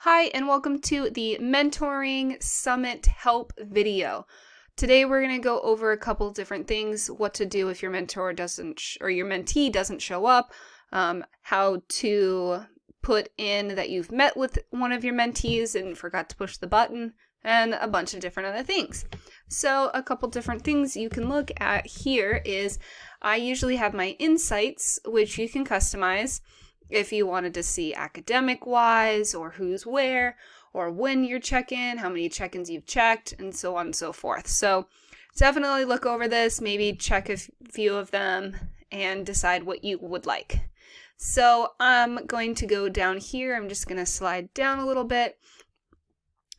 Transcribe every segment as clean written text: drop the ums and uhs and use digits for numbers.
Hi, and welcome to the Mentoring Summit Help video. Today we're going to go over a couple different things, what to do if your mentor doesn't, or your mentee doesn't show up, how to put in that you've met with one of your mentees and forgot to push the button, and a bunch of different other things. So a couple different things you can look at here is I usually have my insights, which you can customize if you wanted to see academic-wise, or who's where, or when you're checking, how many check-ins you've checked, and so on and so forth. So definitely look over this, maybe check a few of them, and decide what you would like. So I'm going to go down here. I'm just going to slide down a little bit.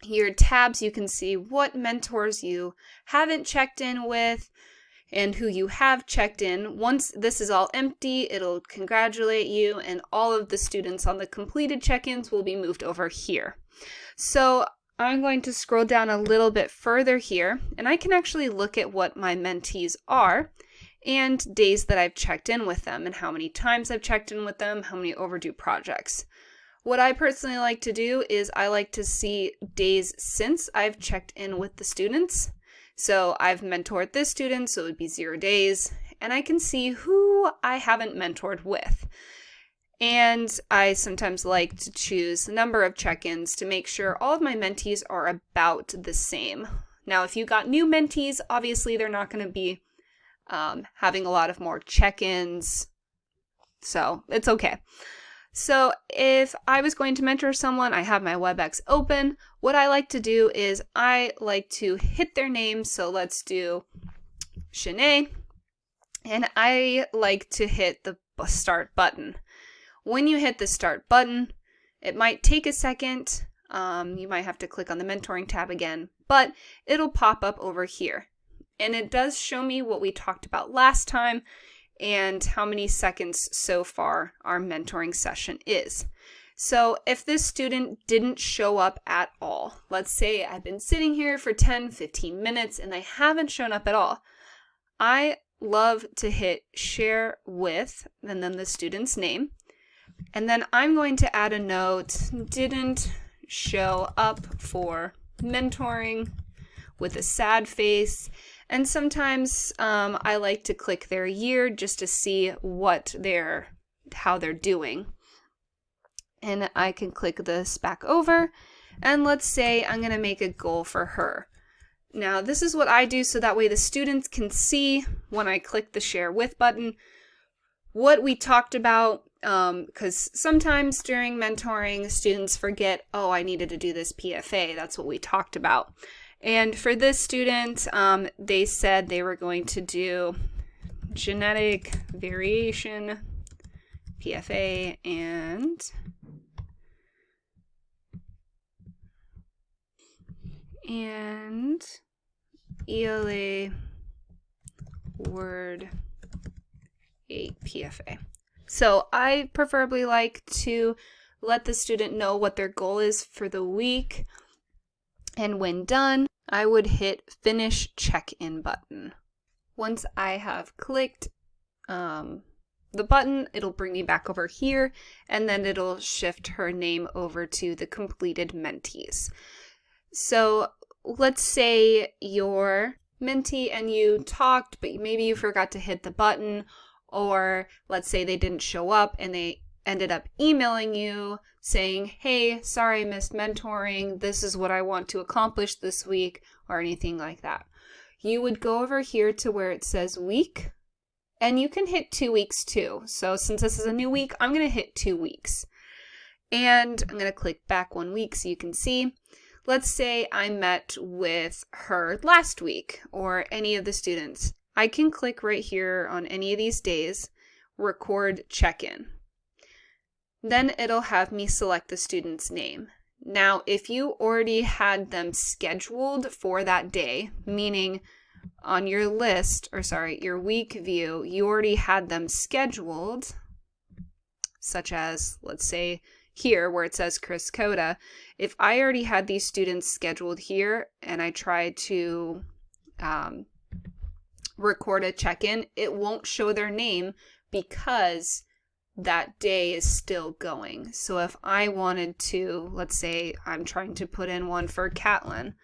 Your tabs, you can see what mentors you haven't checked in with, and who you have checked in. Once this is all empty, it'll congratulate you, and all of the students on the completed check-ins will be moved over here. So I'm going to scroll down a little bit further here, and I can actually look at what my mentees are and days that I've checked in with them, and how many times I've checked in with them, how many overdue projects. What I personally like to do is I like to see days since I've checked in with the students. So I've mentored this student, so it would be 0 days, and I can see who I haven't mentored with. And I sometimes like to choose the number of check-ins to make sure all of my mentees are about the same. Now, if you got new mentees, obviously they're not going to be having a lot of more check-ins, so it's okay. So if I was going to mentor someone, I have my WebEx open. What I like to do is I like to hit their name. So let's do Shanae. And I like to hit the start button. When you hit the start button, it might take a second. You might have to click on the mentoring tab again, but it'll pop up over here. And it does show me what we talked about last time, and how many seconds so far our mentoring session is. So if this student didn't show up at all, let's say I've been sitting here for 10-15 minutes and they haven't shown up at all, I love to hit share with, and then the student's name, and then I'm going to add a note, didn't show up for mentoring, with a sad face. And sometimes I like to click their year just to see how they're doing. And I can click this back over, and let's say I'm going to make a goal for her. Now this is what I do so that way the students can see when I click the share with button what we talked about, because sometimes during mentoring students forget, oh, I needed to do this PFA, that's what we talked about. And for this student, they said they were going to do genetic variation, PFA, and ELA Word 8 PFA. So I preferably like to let the student know what their goal is for the week. And when done, I would hit finish check-in button. Once I have clicked the button, it'll bring me back over here, and then it'll shift her name over to the completed mentees. So let's say your mentee and you talked, but maybe you forgot to hit the button, or let's say they didn't show up and they ended up emailing you saying, hey, sorry I missed mentoring, this is what I want to accomplish this week, or anything like that. You would go over here to where it says week, and you can hit 2 weeks too. So since this is a new week, I'm going to hit 2 weeks. And I'm going to click back 1 week so you can see. Let's say I met with her last week, or any of the students. I can click right here on any of these days, record check-in. Then it'll have me select the student's name. Now, if you already had them scheduled for that day, meaning on your list, your week view, you already had them scheduled, such as, let's say, here where it says Chris Coda, if I already had these students scheduled here and I tried to record a check-in, it won't show their name because that day is still going. So if I wanted to, let's say I'm trying to put in one for Catlin,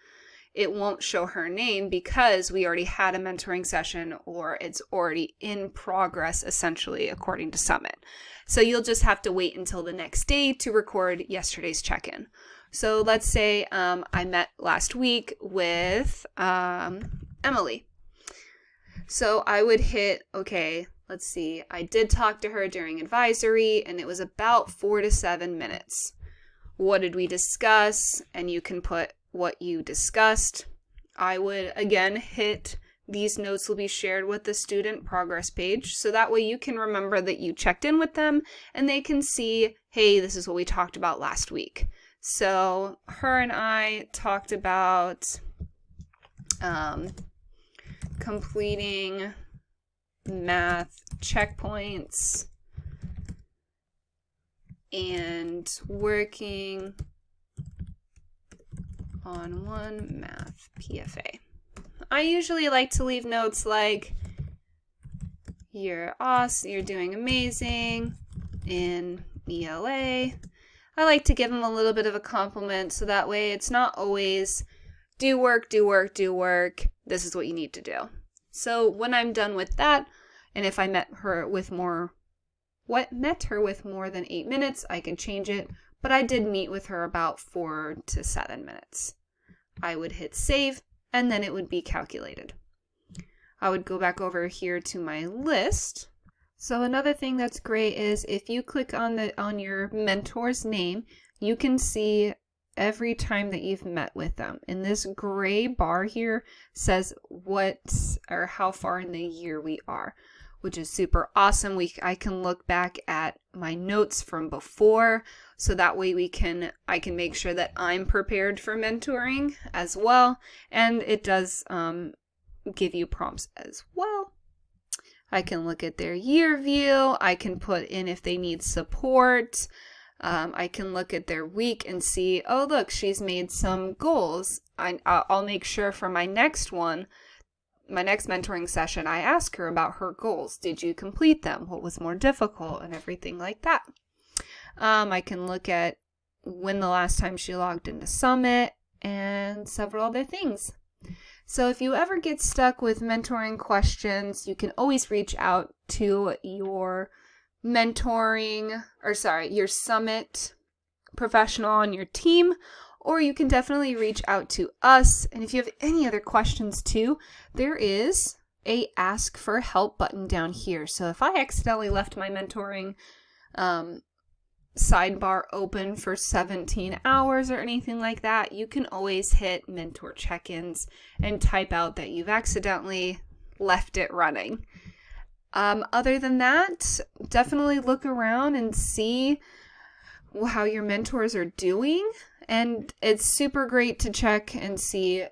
it won't show her name because we already had a mentoring session, or it's already in progress, essentially, according to Summit. So you'll just have to wait until the next day to record yesterday's check-in. So let's say I met last week with Emily. So I would hit, okay, let's see, I did talk to her during advisory, and it was about 4 to 7 minutes. What did we discuss? And you can put what you discussed. I would again hit these notes will be shared with the student progress page, so that way you can remember that you checked in with them and they can see, hey, this is what we talked about last week. So her and I talked about completing math checkpoints and working on one math PFA. I usually like to leave notes like, you're awesome, you're doing amazing in ELA. I like to give them a little bit of a compliment, so that way it's not always do work, do work, do work. This is what you need to do. So when I'm done with that, and if I met her with more than 8 minutes, I can change it. But I did meet with her about 4 to 7 minutes. I would hit save, and then it would be calculated. I would go back over here to my list. So another thing that's great is if you click on your mentor's name, you can see every time that you've met with them. And this gray bar here says what or how far in the year we are, which is super awesome. I can look back at my notes from before, so that way I can make sure that I'm prepared for mentoring as well. And it does give you prompts as well. I can look at their year view. I can put in if they need support. I can look at their week and see, oh, look, she's made some goals. I'll make sure for my next mentoring session, I ask her about her goals. Did you complete them? What was more difficult? And everything like that. I can look at when the last time she logged into Summit and several other things. So if you ever get stuck with mentoring questions, you can always reach out to your your Summit professional on your team, or you can definitely reach out to us. And if you have any other questions too, there is a ask for help button down here. So if I accidentally left my mentoring sidebar open for 17 hours or anything like that, you can always hit mentor check-ins and type out that you've accidentally left it running. Other than that, definitely look around and see how your mentors are doing. And it's super great to check and see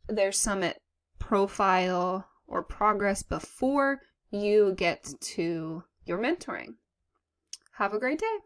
their Summit profile or progress before you get to your mentoring. Have a great day.